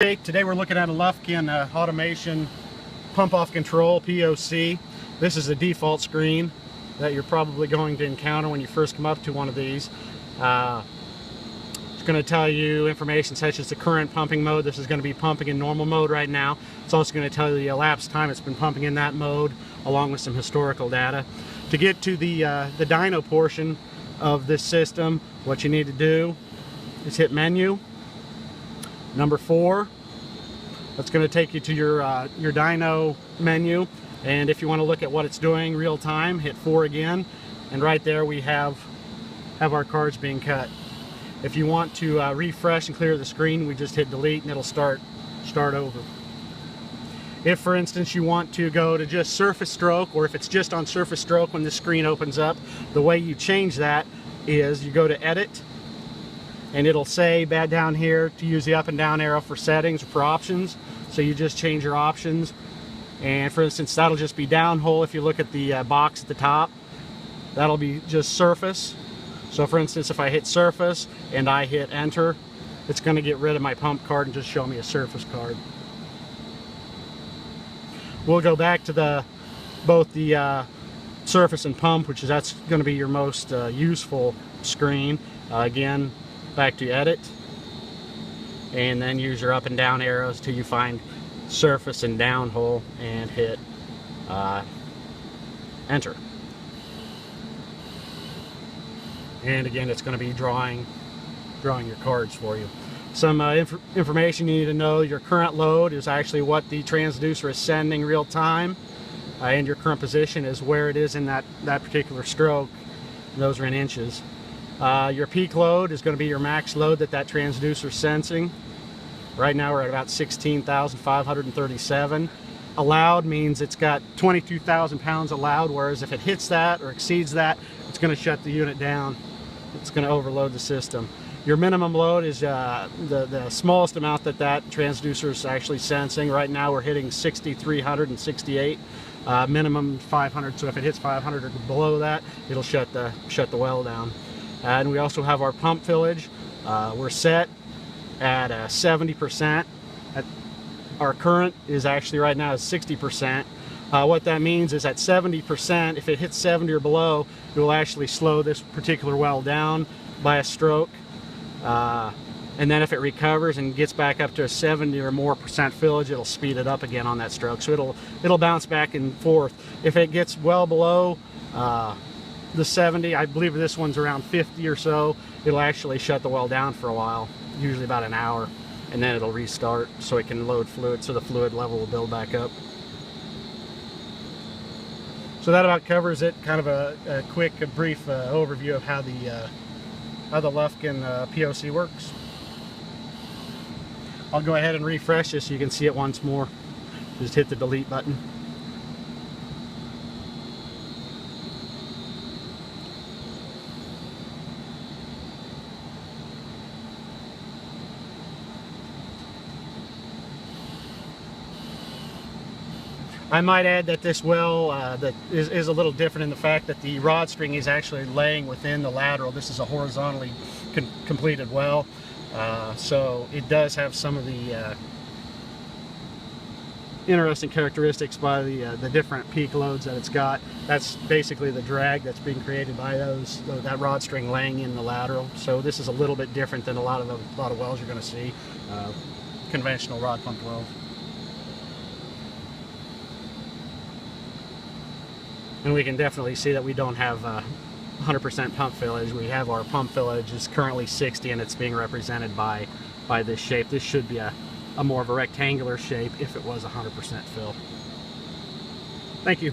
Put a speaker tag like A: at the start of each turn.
A: Okay, today we're looking at a Lufkin automation pump off control POC. This is a default screen that you're probably going to encounter when you first come up to one of these. It's going to tell you information such as the current pumping mode. This is going to be pumping in normal mode right now. It's also going to tell you the elapsed time it's been pumping in that mode, along with some historical data. To get to the dyno portion of this system, what you need to do is hit menu. Number 4, that's going to take you to your dyno menu, and if you want to look at what it's doing real time, hit 4 again, and right there we have our cards being cut. If you want to refresh and clear the screen, we just hit delete and it'll start over. If, for instance, you want to go to just surface stroke, or if it's just on surface stroke when the screen opens up, the way you change that is you go to edit, and it'll say bad down here to use the up and down arrow for settings or for options. So you just change your options, and for instance that'll just be downhole. If you look at the box at the top, that'll be just surface. So for instance, if I hit surface and I hit enter, it's going to get rid of my pump card and just show me a surface card. We'll go back to both the surface and pump, which is that's going to be your most useful screen. Again, back to edit, and then use your up and down arrows till you find surface and downhole, and hit enter. And again, it's going to be drawing your cards for you. Some information you need to know: your current load is actually what the transducer is sending real time, and your current position is where it is in that particular stroke. And those are in inches. Your peak load is going to be your max load that transducer is sensing. Right now we're at about 16,537. Allowed means it's got 22,000 pounds allowed, whereas if it hits that or exceeds that, it's going to shut the unit down. It's going to overload the system. Your minimum load is the smallest amount that transducer is actually sensing. Right now we're hitting 6,368. Minimum 500, so if it hits 500 or below that, it'll shut the well down. And we also have our pump fillage. We're set at 70%. Our current is actually right now is 60%. What that means is at 70%, if it hits 70 or below, it will actually slow this particular well down by a stroke. And then if it recovers and gets back up to a 70 or more percent fillage, it'll speed it up again on that stroke. So it'll bounce back and forth. If it gets well below the 70, I believe this one's around 50 or so, it'll actually shut the well down for a while, usually about an hour, and then it'll restart so it can load fluid, so the fluid level will build back up. So that about covers it. Kind of a quick, brief overview of how the Lufkin POC works. I'll go ahead and refresh this so you can see it once more. Just hit the delete button. I might add that this well that is a little different in the fact that the rod string is actually laying within the lateral. This is a horizontally completed well, so it does have some of the interesting characteristics by the different peak loads that it's got. That's basically the drag that's being created by that rod string laying in the lateral. So this is a little bit different than a lot of wells you're going to see, conventional rod pump wells. And we can definitely see that we don't have 100% pump fillage. We have our pump fillage is currently 60, and it's being represented by this shape. This should be a more of a rectangular shape if it was 100% fill. Thank you.